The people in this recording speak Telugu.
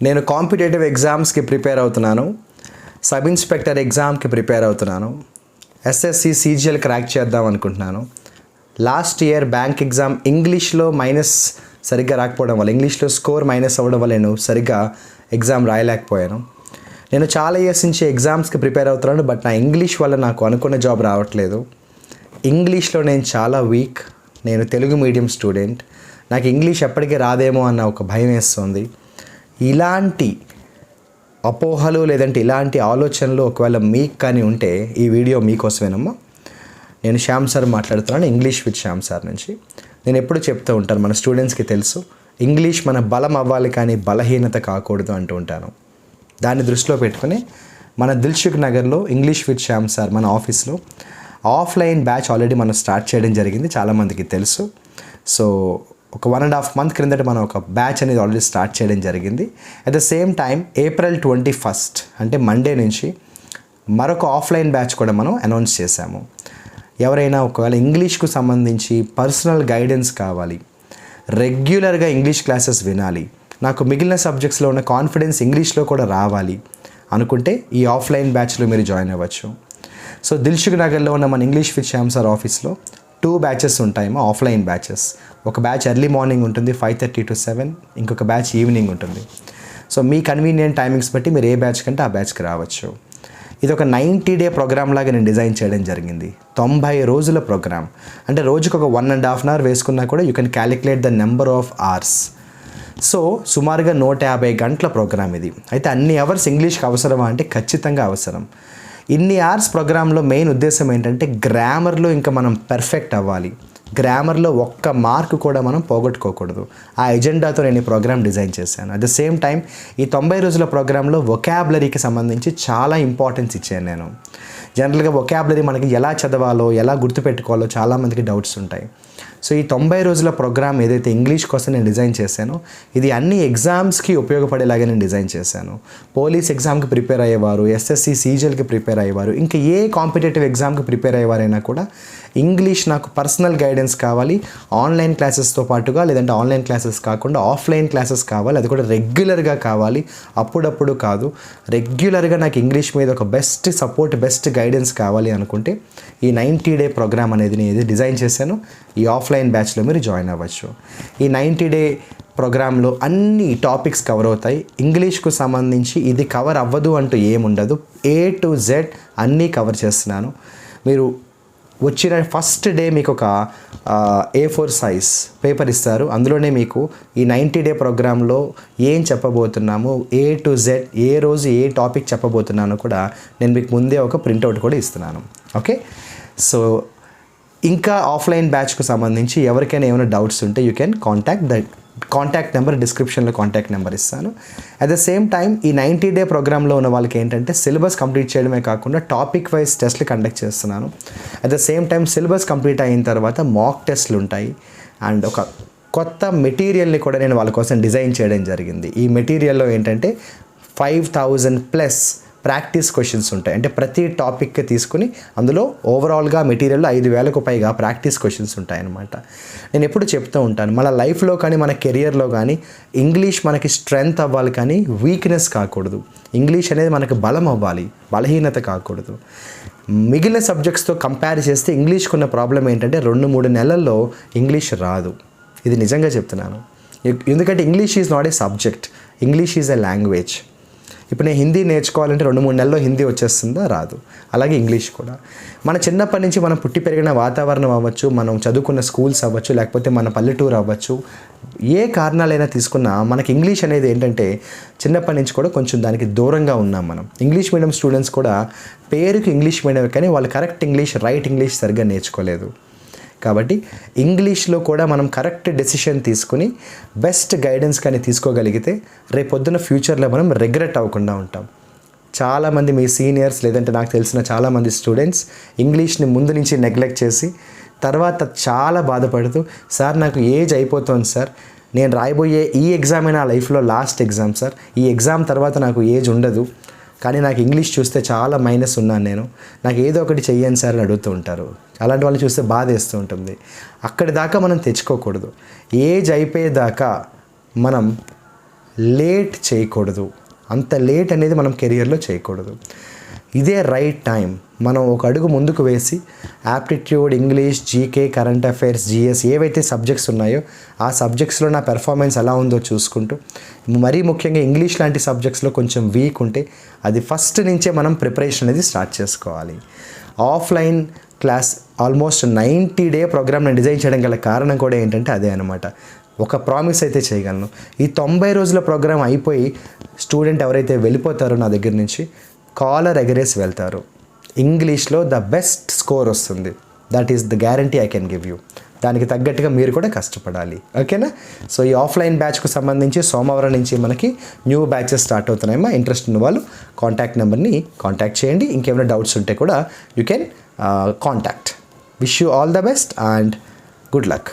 నేను కాంపిటేటివ్ ఎగ్జామ్స్కి ప్రిపేర్ అవుతున్నాను. సబ్ ఇన్స్పెక్టర్ ఎగ్జామ్కి ప్రిపేర్ అవుతున్నాను. ఎస్ఎస్సి సీజీఎల్ క్రాక్ చేద్దాం అనుకుంటున్నాను. లాస్ట్ ఇయర్ బ్యాంక్ ఎగ్జామ్ ఇంగ్లీష్లో మైనస్ సరిగ్గా రాకపోవడం వల్ల, ఇంగ్లీష్లో స్కోర్ మైనస్ అవ్వడం వల్ల నేను సరిగ్గా ఎగ్జామ్ రాయలేకపోయాను. నేను చాలా ఇయర్స్ నుంచి ఎగ్జామ్స్కి ప్రిపేర్ అవుతున్నాను. బట్ నా ఇంగ్లీష్ వల్ల నాకు అనుకున్న జాబ్ రావట్లేదు. ఇంగ్లీష్లో నేను చాలా వీక్. నేను తెలుగు మీడియం స్టూడెంట్. నాకు ఇంగ్లీష్ ఎప్పటికీ రాదేమో అన్న ఒక భయం వేస్తుంది. ఇలాంటి అపోహలు లేదంటే ఇలాంటి ఆలోచనలు ఒకవేళ మీకు కానీ ఉంటే ఈ వీడియో మీకోసమేనమ్మా. నేను శ్యామ్ సార్ మాట్లాడుతున్నాను, ఇంగ్లీష్ విత్ శ్యామ్ సార్ నుంచి. నేను ఎప్పుడు చెప్తూ ఉంటాను, మన స్టూడెంట్స్కి తెలుసు, ఇంగ్లీష్ మన బలం అవ్వాలి కానీ బలహీనత కాకూడదు అంటూ ఉంటాను. దాన్ని దృష్టిలో పెట్టుకుని మన దిల్సుఖ్ నగర్లో ఇంగ్లీష్ విత్ శ్యామ్ సార్ మన ఆఫీస్లో ఆఫ్లైన్ బ్యాచ్ ఆల్రెడీ మనం స్టార్ట్ చేయడం జరిగింది. చాలామందికి తెలుసు. సో ఒక 1.5 month క్రిందట మనం ఒక బ్యాచ్ అనేది ఆల్రెడీ స్టార్ట్ చేయడం జరిగింది. At the same time April 21 అంటే మండే నుంచి మరొక ఆఫ్లైన్ బ్యాచ్ కూడా మనం అనౌన్స్ చేశాము. ఎవరైనా ఒకవేళ ఇంగ్లీష్కు సంబంధించి పర్సనల్ గైడెన్స్ కావాలి, రెగ్యులర్గా ఇంగ్లీష్ క్లాసెస్ వినాలి, నాకు మిగిలిన సబ్జెక్ట్స్లో ఉన్న కాన్ఫిడెన్స్ ఇంగ్లీష్లో కూడా రావాలి అనుకుంటే ఈ ఆఫ్లైన్ బ్యాచ్లో మీరు జాయిన్ అవ్వచ్చు. సో దిల్సుఖ్ నగర్లో ఉన్న మన ఇంగ్లీష్ విత్ శ్యామ్ సార్ ఆఫీస్లో 2 బ్యాచెస్ ఉంటాయేమో, ఆఫ్లైన్ బ్యాచెస్. ఒక బ్యాచ్ ఎర్లీ మార్నింగ్ ఉంటుంది 5:30 to 7, ఇంకొక బ్యాచ్ ఈవినింగ్ ఉంటుంది. సో మీ కన్వీనియంట్ టైమింగ్స్ బట్టి మీరు ఏ బ్యాచ్ కంటే ఆ బ్యాచ్కి రావచ్చు. ఇది ఒక 90-day ప్రోగ్రామ్ లాగా నేను డిజైన్ చేయడం జరిగింది. 90 రోజుల ప్రోగ్రామ్. అంటే రోజుకు ఒక 1.5 hour వేసుకున్నా కూడా you can calculate the number of hours. So సుమారుగా 150 గంటల ప్రోగ్రామ్ ఇది. అయితే అన్ని అవర్స్ ఇంగ్లీష్కి అవసరమా అంటే ఖచ్చితంగా అవసరం. ఇన్ని అవర్స్ ప్రోగ్రాంలో మెయిన్ ఉద్దేశం ఏంటంటే గ్రామర్లో ఇంకా మనం పర్ఫెక్ట్ అవ్వాలి. గ్రామర్లో ఒక్క మార్కు కూడా మనం పోగొట్టుకోకూడదు. ఆ ఎజెండాతో నేను ఈ ప్రోగ్రామ్ డిజైన్ చేశాను. అట్ ద సేమ్ టైం ఈ 90 రోజుల ప్రోగ్రాంలో వొకాబులరీకి సంబంధించి చాలా ఇంపార్టెన్స్ ఇచ్చాను నేను. జనరల్గా వొకాబులరీ మనకి ఎలా చదవాలో, ఎలా గుర్తుపెట్టుకోవాలో చాలామందికి డౌట్స్ ఉంటాయి. సో ఈ 90 రోజుల ప్రోగ్రామ్ ఏదైతే ఇంగ్లీష్ కోసం నేను డిజైన్ చేశానో ఇది అన్ని ఎగ్జామ్స్కి ఉపయోగపడేలాగా నేను డిజైన్ చేశాను. పోలీస్ ఎగ్జామ్కి ప్రిపేర్ అయ్యేవారు, ఎస్ఎస్సి సీజీఎల్కి ప్రిపేర్ అయ్యేవారు, ఇంకా ఏ కాంపిటేటివ్ ఎగ్జామ్కి ప్రిపేర్ అయ్యేవారైనా కూడా ఇంగ్లీష్ నాకు పర్సనల్ గైడెన్స్ కావాలి, ఆన్లైన్ క్లాసెస్తో పాటుగా, లేదంటే ఆన్లైన్ క్లాసెస్ కాకుండా ఆఫ్లైన్ క్లాసెస్ కావాలి, అది కూడా రెగ్యులర్గా కావాలి, అప్పుడప్పుడు కాదు, రెగ్యులర్గా నాకు ఇంగ్లీష్ మీద ఒక బెస్ట్ సపోర్ట్, బెస్ట్ గైడెన్స్ కావాలి అనుకుంటే ఈ 90-day ప్రోగ్రామ్ అనేది నేను డిజైన్ చేశాను. ఈ ఆఫ్లైన్ బ్యాచ్లో మీరు జాయిన్ అవ్వచ్చు. ఈ 90-day ప్రోగ్రాంలో అన్ని టాపిక్స్ కవర్ అవుతాయి. ఇంగ్లీష్కు సంబంధించి ఇది కవర్ అవ్వదు అంటూ ఏముండదు. A to Z అన్నీ కవర్ చేస్తున్నాను. మీరు వచ్చిన ఫస్ట్ డే మీకు ఒక A4 సైజ్ పేపర్ ఇస్తారు. అందులోనే మీకు ఈ 90-day ప్రోగ్రాంలో ఏం చెప్పబోతున్నాము, A to Z ఏ రోజు ఏ టాపిక్ చెప్పబోతున్నానో కూడా నేను మీకు ముందే ఒక ప్రింట్అవుట్ కూడా ఇస్తున్నాను. ఓకే. సో ఇంకా ఆఫ్లైన్ బ్యాచ్కు సంబంధించి ఎవరికైనా ఏమైనా డౌట్స్ ఉంటే యూ కెన్ కాంటాక్ట్ నెంబర్ డిస్క్రిప్షన్లో కాంటాక్ట్ నెంబర్ ఇస్తాను. అట్ ద సేమ్ టైం ఈ 90-day ప్రోగ్రాంలో ఉన్న వాళ్ళకి ఏంటంటే సిలబస్ కంప్లీట్ చేయడమే కాకుండా టాపిక్ వైజ్ టెస్ట్లు కండక్ట్ చేస్తున్నాను. At the same time syllabus complete అయిన తర్వాత మాక్ టెస్ట్లు ఉంటాయి. అండ్ ఒక కొత్త మెటీరియల్ని కూడా నేను వాళ్ళ కోసం డిజైన్ చేయడం జరిగింది. ఈ మెటీరియల్లో ఏంటంటే 5000+ ప్రాక్టీస్ క్వశ్చన్స్ ఉంటాయి. అంటే ప్రతి టాపిక్కి తీసుకుని అందులో ఓవరాల్గా మెటీరియల్లో 5000కు పైగా ప్రాక్టీస్ క్వశ్చన్స్ ఉంటాయన్నమాట. నేను ఎప్పుడు చెప్తూ ఉంటాను, మన లైఫ్లో కానీ మన కెరియర్లో కానీ ఇంగ్లీష్ మనకి స్ట్రెంగ్త్ అవ్వాలి కానీ వీక్నెస్ కాకూడదు. ఇంగ్లీష్ అనేది మనకి బలం అవ్వాలి, బలహీనత కాకూడదు. మిగిలిన సబ్జెక్ట్స్తో కంపేర్ చేస్తే ఇంగ్లీష్కి ఉన్న ప్రాబ్లం ఏంటంటే 2-3 నెలల్లో ఇంగ్లీష్ రాదు. ఇది నిజంగా చెప్తున్నాను. ఎందుకంటే English is not a subject, English is a language. ఇప్పుడు నేను హిందీ నేర్చుకోవాలంటే 2-3 నెలల్లో హిందీ వచ్చేస్తుందా? రాదు. అలాగే ఇంగ్లీష్ కూడా. మన చిన్నప్పటి నుంచి మనం పుట్టి పెరిగిన వాతావరణం అవ్వచ్చు, మనం చదువుకున్న స్కూల్స్ అవ్వచ్చు, లేకపోతే మన పల్లెటూరు అవ్వచ్చు, ఏ కారణాలైనా తీసుకున్నా మనకి ఇంగ్లీష్ అనేది ఏంటంటే చిన్నప్పటి నుంచి కూడా కొంచెం దానికి దూరంగా ఉన్నాం మనం. ఇంగ్లీష్ మీడియం స్టూడెంట్స్ కూడా పేరుకి ఇంగ్లీష్ మీడియం కానీ వాళ్ళు కరెక్ట్ ఇంగ్లీష్, రైట్ ఇంగ్లీష్ సరిగ్గా నేర్చుకోలేదు. కాబట్టి ఇంగ్లీష్లో కూడా మనం కరెక్ట్ డెసిషన్ తీసుకుని బెస్ట్ గైడెన్స్ కానీ తీసుకోగలిగితే రేపొద్దున ఫ్యూచర్లో మనం రిగ్రెట్ అవ్వకుండా ఉంటాం. చాలామంది మీ సీనియర్స్ లేదంటే నాకు తెలిసిన చాలామంది స్టూడెంట్స్ ఇంగ్లీష్ని ముందు నుంచి నెగ్లెక్ట్ చేసి తర్వాత చాలా బాధపడుతూ, సార్ నాకు ఏజ్ అయిపోతుంది సార్, నేను రాయబోయే ఈ ఎగ్జామే నా లైఫ్లో లాస్ట్ ఎగ్జామ్ సార్, ఈ ఎగ్జామ్ తర్వాత నాకు ఏజ్ ఉండదు, కానీ నాకు ఇంగ్లీష్ చూస్తే చాలా మైనస్ ఉన్నాను, నాకు ఏదో ఒకటి చెయ్యండి సార్ అని అడుగుతూ ఉంటారు. అలాంటి వాళ్ళు చూస్తే బాధ వేస్తూ ఉంటుంది. అక్కడి దాకా మనం తెచ్చుకోకూడదు. ఏజ్ అయిపోయేదాకా మనం లేట్ చేయకూడదు. అంత లేట్ అనేది మనం కెరియర్లో చేయకూడదు. ఇదే రైట్ టైం. మనం ఒక అడుగు ముందుకు వేసి aptitude, English, GK, current affairs, GS ఏవైతే సబ్జెక్ట్స్ ఉన్నాయో ఆ సబ్జెక్ట్స్లో నా పెర్ఫార్మెన్స్ ఎలా ఉందో చూసుకుంటూ, మరీ ముఖ్యంగా ఇంగ్లీష్ లాంటి సబ్జెక్ట్స్లో కొంచెం వీక్ ఉంటే అది ఫస్ట్ నుంచే మనం ప్రిపరేషన్ అనేది స్టార్ట్ చేసుకోవాలి. Offline class almost 90-day programme నేను డిజైన్ చేయడం గల కారణం కూడా ఏంటంటే అదే అనమాట. ఒక ప్రామిస్ అయితే చేయగలను, ఈ 90 రోజుల ప్రోగ్రామ్ అయిపోయి స్టూడెంట్ ఎవరైతే వెళ్ళిపోతారో నా దగ్గర నుంచి కాలర్ ఎగరేసి వెళ్తారు. ఇంగ్లీష్లో ద బెస్ట్ స్కోర్ వస్తుంది. That is the guarantee I can give you. దానికి తగ్గట్టుగా మీరు కూడా కష్టపడాలి. ఓకేనా? సో ఈ ఆఫ్లైన్ బ్యాచ్కు సంబంధించి సోమవారం నుంచి మనకి న్యూ బ్యాచెస్ స్టార్ట్ అవుతున్నాయమ్మా. ఇంట్రెస్ట్ ఉన్న వాళ్ళు కాంటాక్ట్ నెంబర్ని కాంటాక్ట్ చేయండి. ఇంకేమైనా డౌట్స్ ఉంటే కూడా you can contact. Wish you all the best and good luck.